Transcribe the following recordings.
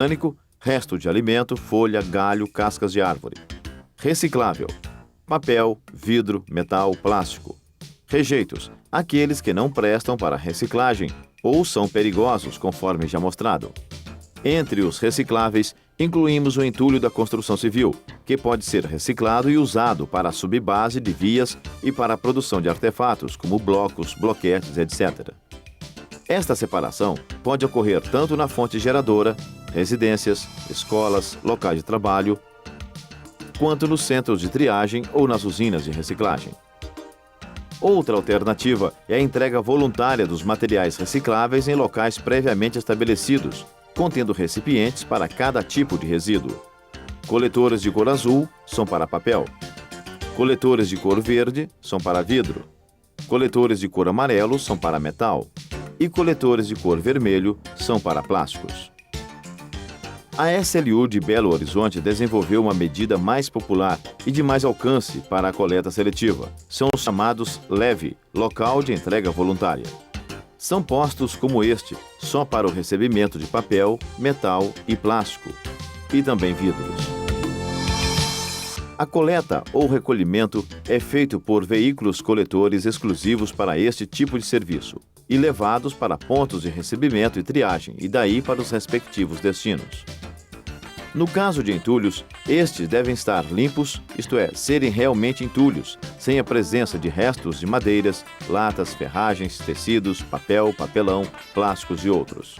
Orgânico, resto de alimento, folha, galho, cascas de árvore. Reciclável: papel, vidro, metal, plástico. Rejeitos: aqueles que não prestam para reciclagem ou são perigosos, conforme já mostrado. Entre os recicláveis, incluímos o entulho da construção civil, que pode ser reciclado e usado para a subbase de vias e para a produção de artefatos, como blocos, bloquetes, etc. Esta separação pode ocorrer tanto na fonte geradora, residências, escolas, locais de trabalho, quanto nos centros de triagem ou nas usinas de reciclagem. Outra alternativa é a entrega voluntária dos materiais recicláveis em locais previamente estabelecidos, contendo recipientes para cada tipo de resíduo. Coletores de cor azul são para papel. Coletores de cor verde são para vidro. Coletores de cor amarelo são para metal. E coletores de cor vermelho são para plásticos. A SLU de Belo Horizonte desenvolveu uma medida mais popular e de mais alcance para a coleta seletiva. São os chamados LEV, Local de Entrega Voluntária. São postos como este, só para o recebimento de papel, metal e plástico, e também vidros. A coleta ou recolhimento é feito por veículos coletores exclusivos para este tipo de serviço e levados para pontos de recebimento e triagem, e daí para os respectivos destinos. No caso de entulhos, estes devem estar limpos, isto é, serem realmente entulhos, sem a presença de restos de madeiras, latas, ferragens, tecidos, papel, papelão, plásticos e outros.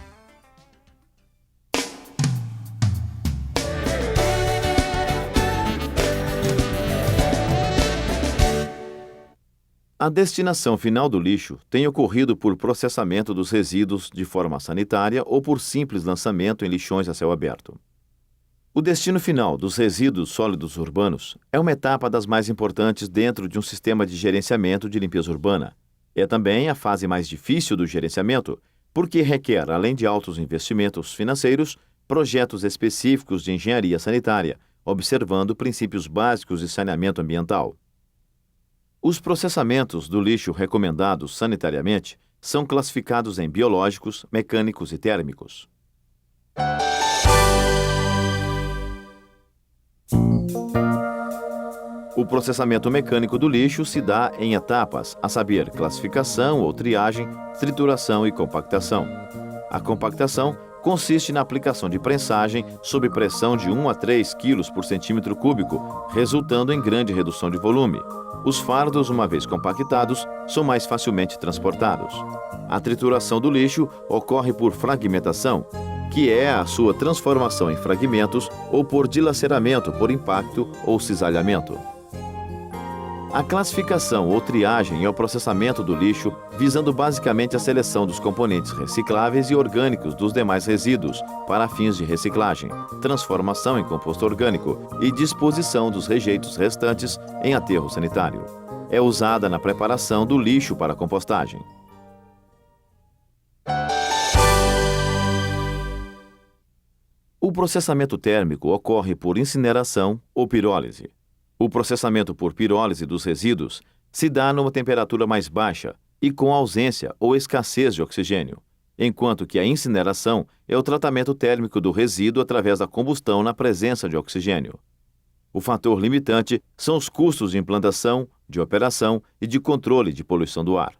A destinação final do lixo tem ocorrido por processamento dos resíduos de forma sanitária ou por simples lançamento em lixões a céu aberto. O destino final dos resíduos sólidos urbanos é uma etapa das mais importantes dentro de um sistema de gerenciamento de limpeza urbana. É também a fase mais difícil do gerenciamento, porque requer, além de altos investimentos financeiros, projetos específicos de engenharia sanitária, observando princípios básicos de saneamento ambiental. Os processamentos do lixo recomendados sanitariamente são classificados em biológicos, mecânicos e térmicos. O processamento mecânico do lixo se dá em etapas, a saber, classificação ou triagem, trituração e compactação. A compactação consiste na aplicação de prensagem sob pressão de 1 a 3 kg por centímetro cúbico, resultando em grande redução de volume. Os fardos, uma vez compactados, são mais facilmente transportados. A trituração do lixo ocorre por fragmentação, que é a sua transformação em fragmentos, ou por dilaceramento por impacto ou cisalhamento. A classificação ou triagem é o processamento do lixo, visando basicamente a seleção dos componentes recicláveis e orgânicos dos demais resíduos para fins de reciclagem, transformação em composto orgânico e disposição dos rejeitos restantes em aterro sanitário. É usada na preparação do lixo para compostagem. O processamento térmico ocorre por incineração ou pirólise. O processamento por pirólise dos resíduos se dá numa temperatura mais baixa e com ausência ou escassez de oxigênio, enquanto que a incineração é o tratamento térmico do resíduo através da combustão na presença de oxigênio. O fator limitante são os custos de implantação, de operação e de controle de poluição do ar.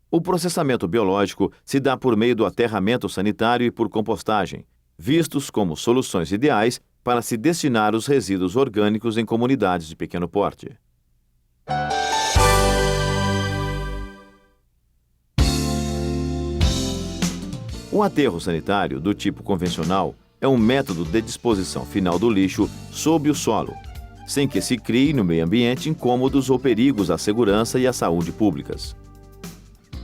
O processamento biológico se dá por meio do aterramento sanitário e por compostagem, vistos como soluções ideais para se destinar os resíduos orgânicos em comunidades de pequeno porte. O aterro sanitário do tipo convencional é um método de disposição final do lixo sob o solo, sem que se crie no meio ambiente incômodos ou perigos à segurança e à saúde públicas.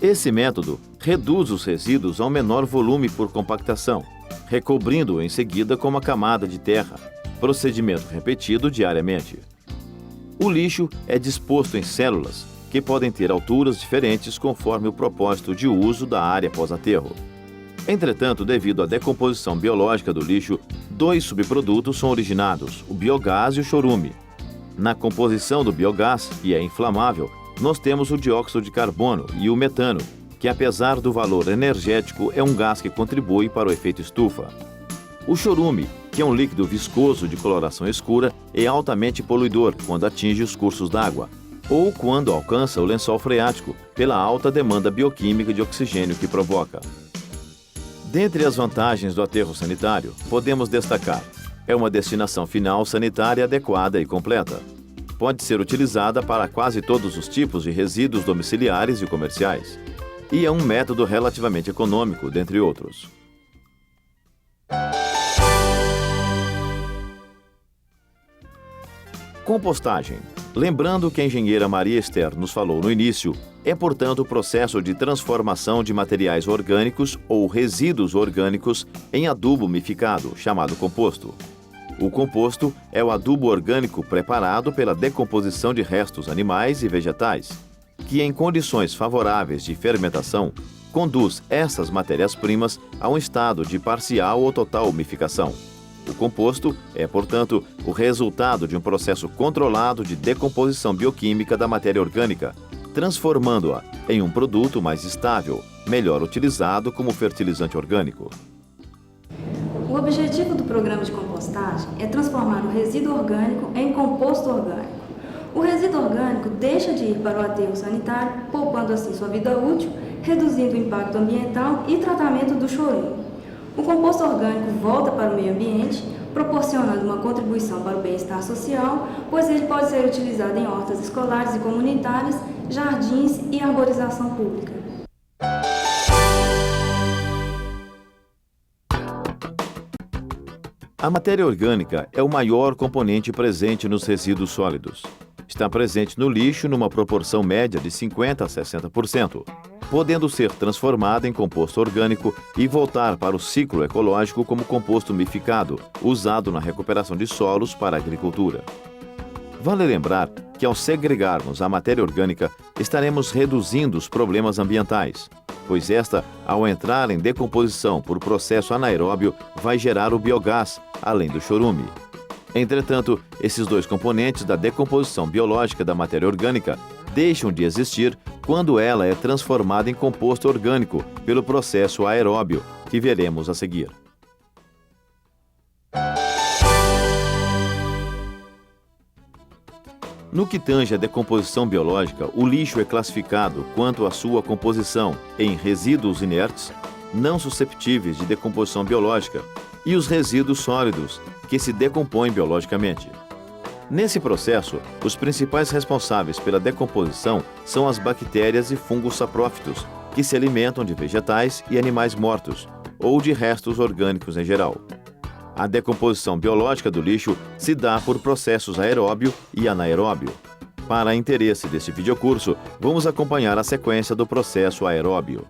Esse método reduz os resíduos a um menor volume por compactação, recobrindo-o em seguida com uma camada de terra, procedimento repetido diariamente. O lixo é disposto em células, que podem ter alturas diferentes conforme o propósito de uso da área pós-aterro. Entretanto, devido à decomposição biológica do lixo, 2 subprodutos são originados, o biogás e o chorume. Na composição do biogás, que é inflamável, nós temos o dióxido de carbono e o metano, que apesar do valor energético é um gás que contribui para o efeito estufa. O chorume, que é um líquido viscoso de coloração escura, é altamente poluidor quando atinge os cursos d'água, ou quando alcança o lençol freático, pela alta demanda bioquímica de oxigênio que provoca. Dentre as vantagens do aterro sanitário, podemos destacar: é uma destinação final sanitária adequada e completa. Pode ser utilizada para quase todos os tipos de resíduos domiciliares e comerciais. E é um método relativamente econômico, dentre outros. Compostagem. Lembrando que a engenheira Maria Esther nos falou no início, é, portanto, o processo de transformação de materiais orgânicos ou resíduos orgânicos em adubo umificado, chamado composto. O composto é o adubo orgânico preparado pela decomposição de restos animais e vegetais, que, em condições favoráveis de fermentação, conduz essas matérias-primas a um estado de parcial ou total umificação. O composto é, portanto, o resultado de um processo controlado de decomposição bioquímica da matéria orgânica, transformando-a em um produto mais estável, melhor utilizado como fertilizante orgânico. O objetivo do programa de compostagem é transformar o resíduo orgânico em composto orgânico. O resíduo orgânico deixa de ir para o aterro sanitário, poupando assim sua vida útil, reduzindo o impacto ambiental e tratamento do chorume. O composto orgânico volta para o meio ambiente, proporcionando uma contribuição para o bem-estar social, pois ele pode ser utilizado em hortas escolares e comunitárias, jardins e arborização pública. A matéria orgânica é o maior componente presente nos resíduos sólidos. Está presente no lixo numa proporção média de 50% a 60%, podendo ser transformada em composto orgânico e voltar para o ciclo ecológico como composto umificado, usado na recuperação de solos para a agricultura. Vale lembrar que, ao segregarmos a matéria orgânica, estaremos reduzindo os problemas ambientais, pois esta, ao entrar em decomposição por processo anaeróbio, vai gerar o biogás, além do chorume. Entretanto, esses dois componentes da decomposição biológica da matéria orgânica deixam de existir quando ela é transformada em composto orgânico pelo processo aeróbio, que veremos a seguir. No que tange à decomposição biológica, o lixo é classificado quanto à sua composição em resíduos inertes, não susceptíveis de decomposição biológica, e os resíduos sólidos, que se decompõem biologicamente. Nesse processo, os principais responsáveis pela decomposição são as bactérias e fungos saprófitos, que se alimentam de vegetais e animais mortos, ou de restos orgânicos em geral. A decomposição biológica do lixo se dá por processos aeróbio e anaeróbio. Para interesse deste videocurso, vamos acompanhar a sequência do processo aeróbio.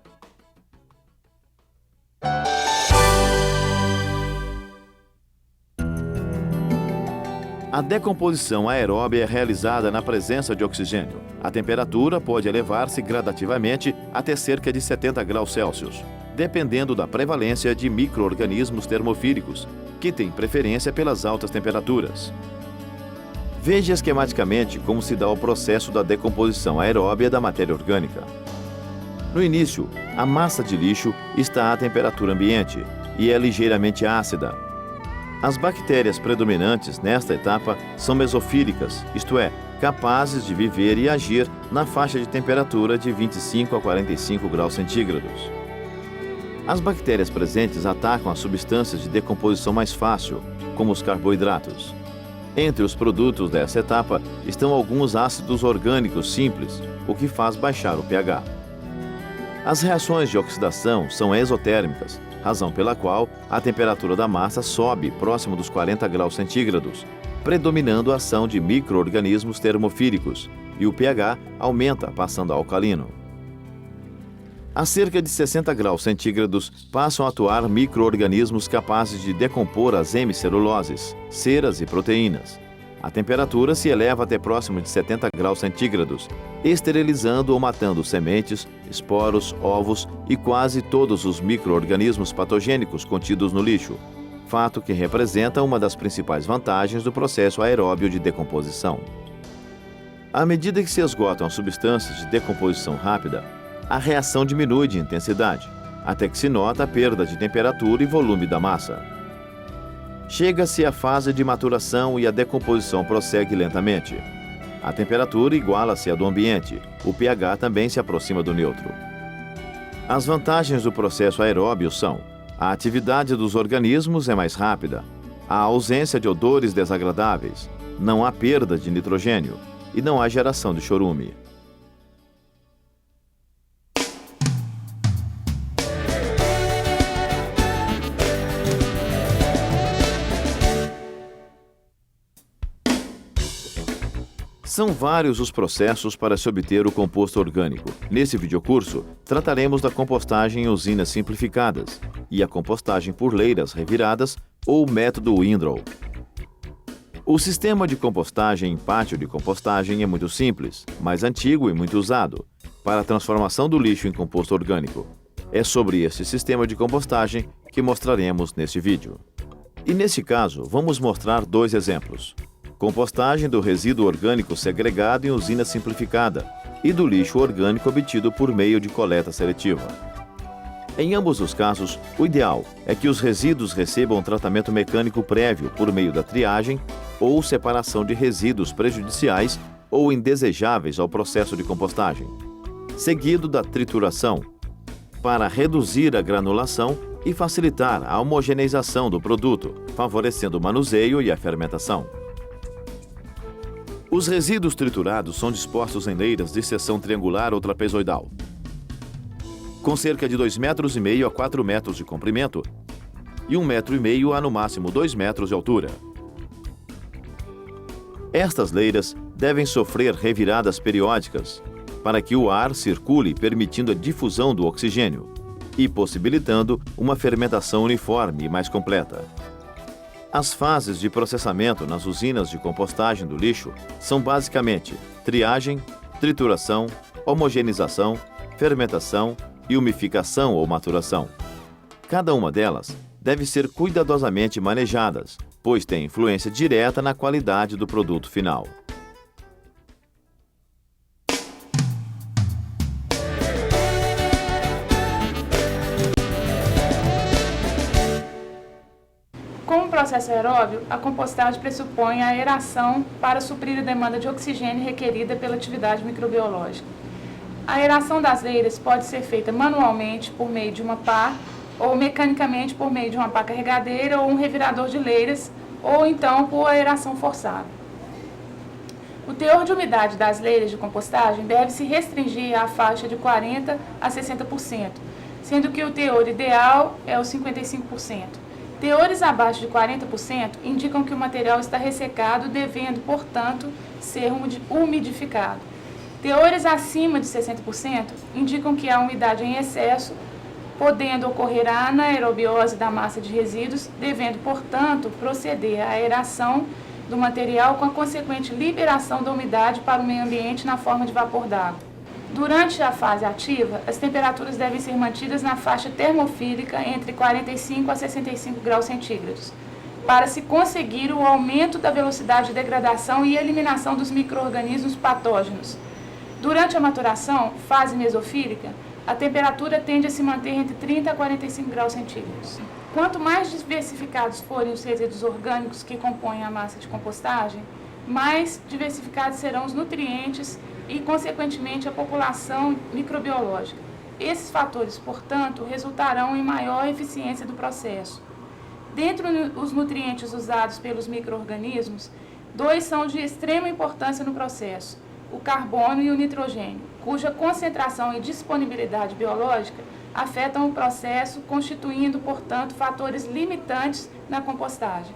A decomposição aeróbia é realizada na presença de oxigênio. A temperatura pode elevar-se gradativamente até cerca de 70 graus Celsius, dependendo da prevalência de micro-organismos termofílicos, que têm preferência pelas altas temperaturas. Veja esquematicamente como se dá o processo da decomposição aeróbia da matéria orgânica. No início, a massa de lixo está à temperatura ambiente e é ligeiramente ácida. As bactérias predominantes nesta etapa são mesofílicas, isto é, capazes de viver e agir na faixa de temperatura de 25 a 45 graus centígrados. As bactérias presentes atacam as substâncias de decomposição mais fácil, como os carboidratos. Entre os produtos dessa etapa estão alguns ácidos orgânicos simples, o que faz baixar o pH. As reações de oxidação são exotérmicas, razão pela qual a temperatura da massa sobe próximo dos 40 graus centígrados, predominando a ação de micro-organismos termofílicos, e o pH aumenta passando a alcalino. A cerca de 60 graus centígrados passam a atuar micro-organismos capazes de decompor as hemiceluloses, ceras e proteínas. A temperatura se eleva até próximo de 70 graus centígrados, esterilizando ou matando sementes, esporos, ovos e quase todos os micro-organismos patogênicos contidos no lixo, fato que representa uma das principais vantagens do processo aeróbio de decomposição. À medida que se esgotam as substâncias de decomposição rápida, a reação diminui de intensidade, até que se nota a perda de temperatura e volume da massa. Chega-se à fase de maturação e a decomposição prossegue lentamente. A temperatura iguala-se à do ambiente, o pH também se aproxima do neutro. As vantagens do processo aeróbio são: a atividade dos organismos é mais rápida, a ausência de odores desagradáveis, não há perda de nitrogênio e não há geração de chorume. São vários os processos para se obter o composto orgânico. Nesse videocurso, trataremos da compostagem em usinas simplificadas e a compostagem por leiras reviradas ou o método Windrow. O sistema de compostagem em pátio de compostagem é muito simples, mais antigo e muito usado, para a transformação do lixo em composto orgânico. É sobre este sistema de compostagem que mostraremos neste vídeo. E nesse caso, vamos mostrar 2 exemplos: compostagem do resíduo orgânico segregado em usina simplificada e do lixo orgânico obtido por meio de coleta seletiva. Em ambos os casos, o ideal é que os resíduos recebam tratamento mecânico prévio por meio da triagem ou separação de resíduos prejudiciais ou indesejáveis ao processo de compostagem, seguido da trituração, para reduzir a granulação e facilitar a homogeneização do produto, favorecendo o manuseio e a fermentação. Os resíduos triturados são dispostos em leiras de seção triangular ou trapezoidal, com cerca de 2,5 metros a 4 metros de comprimento e 1,5 metro a no máximo 2 metros de altura. Estas leiras devem sofrer reviradas periódicas para que o ar circule, permitindo a difusão do oxigênio e possibilitando uma fermentação uniforme e mais completa. As fases de processamento nas usinas de compostagem do lixo são basicamente triagem, trituração, homogeneização, fermentação e umificação ou maturação. Cada uma delas deve ser cuidadosamente manejadas, pois tem influência direta na qualidade do produto final. Como processo aeróbio, a compostagem pressupõe a aeração para suprir a demanda de oxigênio requerida pela atividade microbiológica. A aeração das leiras pode ser feita manualmente por meio de uma pá ou mecanicamente por meio de uma pá carregadeira ou um revirador de leiras, ou então por aeração forçada. O teor de umidade das leiras de compostagem deve se restringir à faixa de 40% a 60%, sendo que o teor ideal é os 55%. Teores abaixo de 40% indicam que o material está ressecado, devendo, portanto, ser umidificado. Teores acima de 60% indicam que há umidade em excesso, podendo ocorrer a anaerobiose da massa de resíduos, devendo, portanto, proceder à aeração do material com a consequente liberação da umidade para o meio ambiente na forma de vapor d'água. Durante a fase ativa, as temperaturas devem ser mantidas na faixa termofílica entre 45 a 65 graus centígrados, para se conseguir o aumento da velocidade de degradação e eliminação dos micro-organismos patógenos. Durante a maturação, fase mesofílica, a temperatura tende a se manter entre 30 a 45 graus centígrados. Quanto mais diversificados forem os resíduos orgânicos que compõem a massa de compostagem, mais diversificados serão os nutrientes e, consequentemente, a população microbiológica. Esses fatores, portanto, resultarão em maior eficiência do processo. Dentre os nutrientes usados pelos micro-organismos, 2 são de extrema importância no processo: o carbono e o nitrogênio, cuja concentração e disponibilidade biológica afetam o processo, constituindo, portanto, fatores limitantes na compostagem.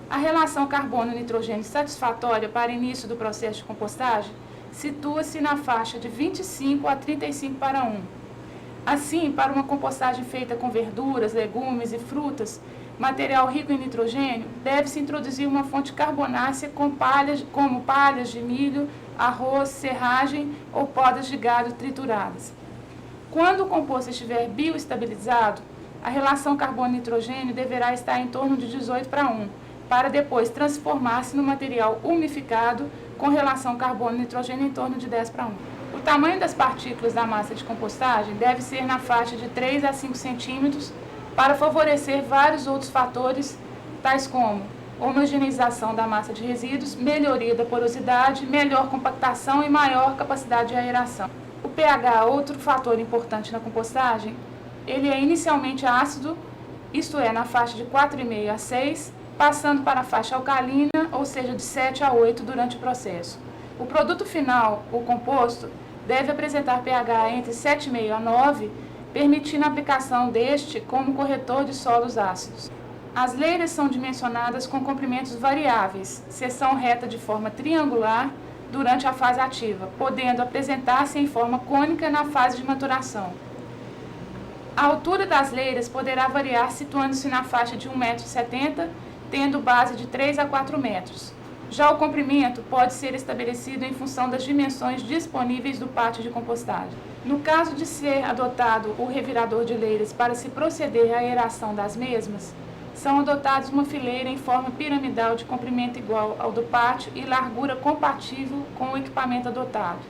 A relação carbono-nitrogênio satisfatória para início do processo de compostagem situa-se na faixa de 25 a 35 para 1. Assim, para uma compostagem feita com verduras, legumes e frutas, material rico em nitrogênio, deve-se introduzir uma fonte carbonácea como palhas de milho, arroz, serragem ou podas de gado trituradas. Quando o composto estiver bioestabilizado, a relação carbono-nitrogênio deverá estar em torno de 18 para 1, para depois transformar-se no material umificado com relação carbono-nitrogênio em torno de 10 para 1. O tamanho das partículas da massa de compostagem deve ser na faixa de 3 a 5 centímetros para favorecer vários outros fatores, tais como homogeneização da massa de resíduos, melhoria da porosidade, melhor compactação e maior capacidade de aeração. O pH, outro fator importante na compostagem, ele é inicialmente ácido, isto é, na faixa de 4,5 a 6, passando para a faixa alcalina, ou seja, de 7 a 8 durante o processo. O produto final, o composto, deve apresentar pH entre 7,5 a 9, permitindo a aplicação deste como corretor de solos ácidos. As leiras são dimensionadas com comprimentos variáveis, seção reta de forma triangular durante a fase ativa, podendo apresentar-se em forma cônica na fase de maturação. A altura das leiras poderá variar situando-se na faixa de 1,70 m, tendo base de 3 a 4 metros. Já o comprimento pode ser estabelecido em função das dimensões disponíveis do pátio de compostagem. No caso de ser adotado o revirador de leiras para se proceder à aeração das mesmas, são adotados uma fileira em forma piramidal de comprimento igual ao do pátio e largura compatível com o equipamento adotado.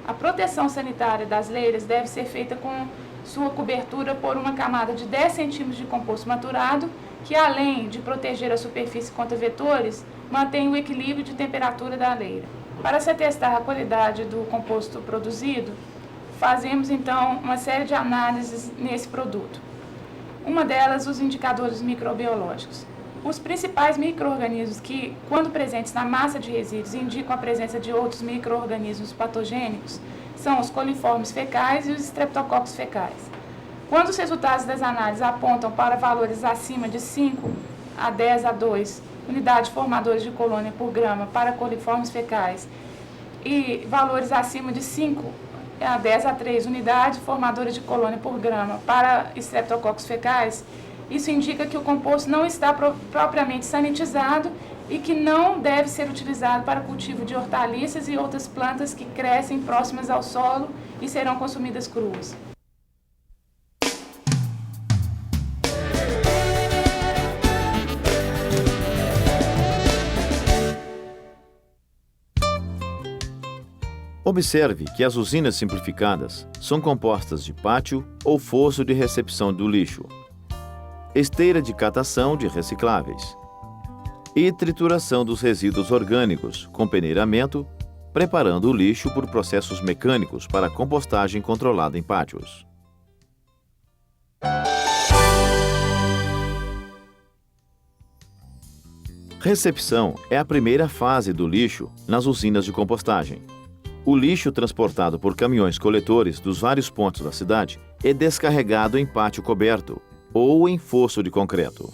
A proteção sanitária das leiras deve ser feita com sua cobertura por uma camada de 10 centímetros de composto maturado, que além de proteger a superfície contra vetores, mantém o equilíbrio de temperatura da leira. Para se atestar a qualidade do composto produzido, fazemos então uma série de análises nesse produto. Uma delas, os indicadores microbiológicos. Os principais micro-organismos que, quando presentes na massa de resíduos, indicam a presença de outros micro-organismos patogênicos são os coliformes fecais e os streptococcus fecais. Quando os resultados das análises apontam para valores acima de 5 a 10 a 2 unidades formadoras de colônia por grama para coliformes fecais e valores acima de 5 a 10 a 3 unidades formadoras de colônia por grama para streptococcus fecais, isso indica que o composto não está propriamente sanitizado e que não deve ser utilizado para cultivo de hortaliças e outras plantas que crescem próximas ao solo e serão consumidas cruas. Observe que as usinas simplificadas são compostas de pátio ou fosso de recepção do lixo, esteira de catação de recicláveis e trituração dos resíduos orgânicos com peneiramento, preparando o lixo por processos mecânicos para compostagem controlada em pátios. Recepção é a primeira fase do lixo nas usinas de compostagem. O lixo transportado por caminhões coletores dos vários pontos da cidade é descarregado em pátio coberto ou em fosso de concreto.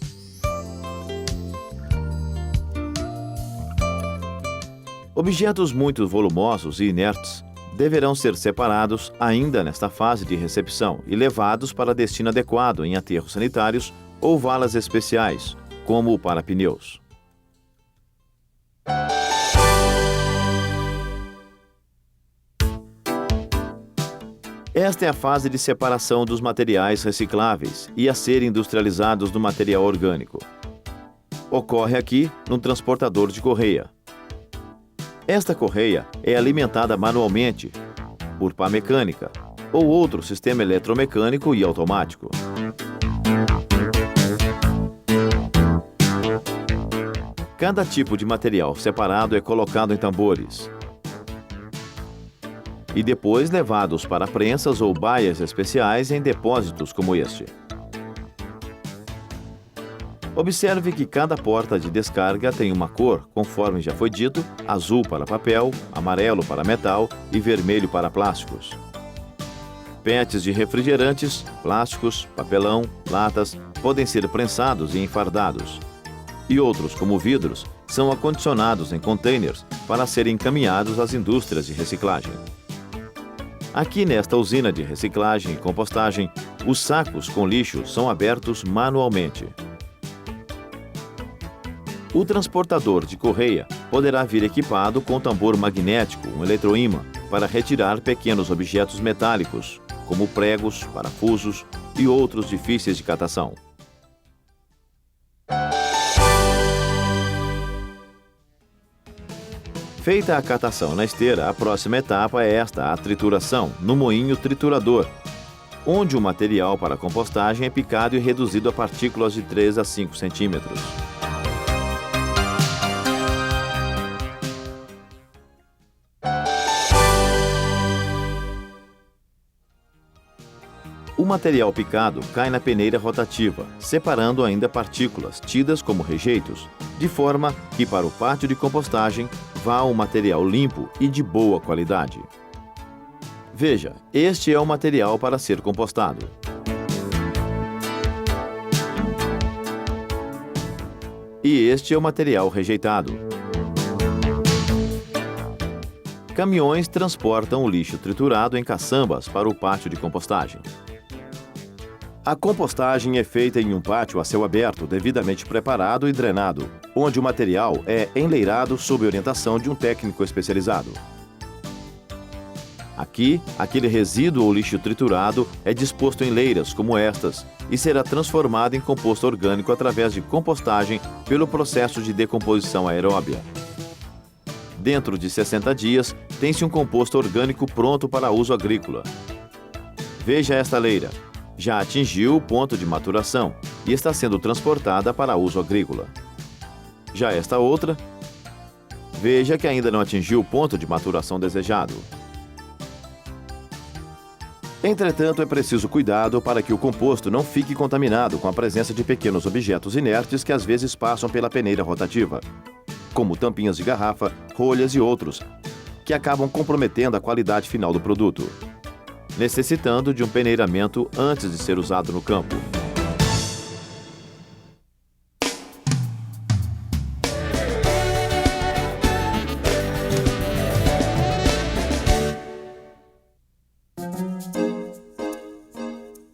Objetos muito volumosos e inertes deverão ser separados ainda nesta fase de recepção e levados para destino adequado em aterros sanitários ou valas especiais, como o para-pneus. Esta é a fase de separação dos materiais recicláveis e a serem industrializados do material orgânico. Ocorre aqui no transportador de correia. Esta correia é alimentada manualmente por pá mecânica ou outro sistema eletromecânico e automático. Cada tipo de material separado é colocado em tambores e depois levados para prensas ou baias especiais em depósitos como este. Observe que cada porta de descarga tem uma cor, conforme já foi dito, azul para papel, amarelo para metal e vermelho para plásticos. PETs de refrigerantes, plásticos, papelão, latas podem ser prensados e enfardados. E outros, como vidros, são acondicionados em containers para serem encaminhados às indústrias de reciclagem. Aqui nesta usina de reciclagem e compostagem, os sacos com lixo são abertos manualmente. O transportador de correia poderá vir equipado com tambor magnético, um eletroímã, para retirar pequenos objetos metálicos, como pregos, parafusos e outros difíceis de catação. Feita a catação na esteira, a próxima etapa é esta, a trituração, no moinho triturador, onde o material para a compostagem é picado e reduzido a partículas de 3 a 5 centímetros. O material picado cai na peneira rotativa, separando ainda partículas, tidas como rejeitos, de forma que para o pátio de compostagem vá um material limpo e de boa qualidade. Veja, este é o material para ser compostado. E este é o material rejeitado. Caminhões transportam o lixo triturado em caçambas para o pátio de compostagem. A compostagem é feita em um pátio a céu aberto, devidamente preparado e drenado, onde o material é enleirado sob orientação de um técnico especializado. Aqui, aquele resíduo ou lixo triturado é disposto em leiras como estas e será transformado em composto orgânico através de compostagem pelo processo de decomposição aeróbia. Dentro de 60 dias, tem-se um composto orgânico pronto para uso agrícola. Veja esta leira. Já atingiu o ponto de maturação e está sendo transportada para uso agrícola. Já esta outra, veja que ainda não atingiu o ponto de maturação desejado. Entretanto, é preciso cuidado para que o composto não fique contaminado com a presença de pequenos objetos inertes que às vezes passam pela peneira rotativa, como tampinhas de garrafa, rolhas e outros, que acabam comprometendo a qualidade final do produto, necessitando de um peneiramento antes de ser usado no campo.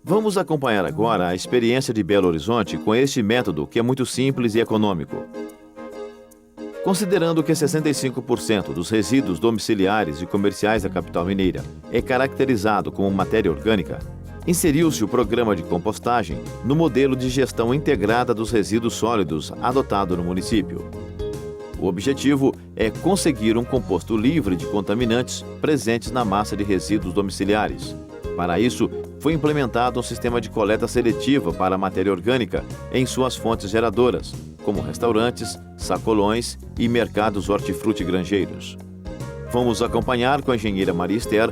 Vamos acompanhar agora a experiência de Belo Horizonte com este método que é muito simples e econômico. Considerando que 65% dos resíduos domiciliares e comerciais da capital mineira é caracterizado como matéria orgânica, inseriu-se o programa de compostagem no modelo de gestão integrada dos resíduos sólidos adotado no município. O objetivo é conseguir um composto livre de contaminantes presentes na massa de resíduos domiciliares. Para isso, foi implementado um sistema de coleta seletiva para a matéria orgânica em suas fontes geradoras, como restaurantes, sacolões e mercados hortifruti grangeiros. Vamos acompanhar com a engenheira Maria Esther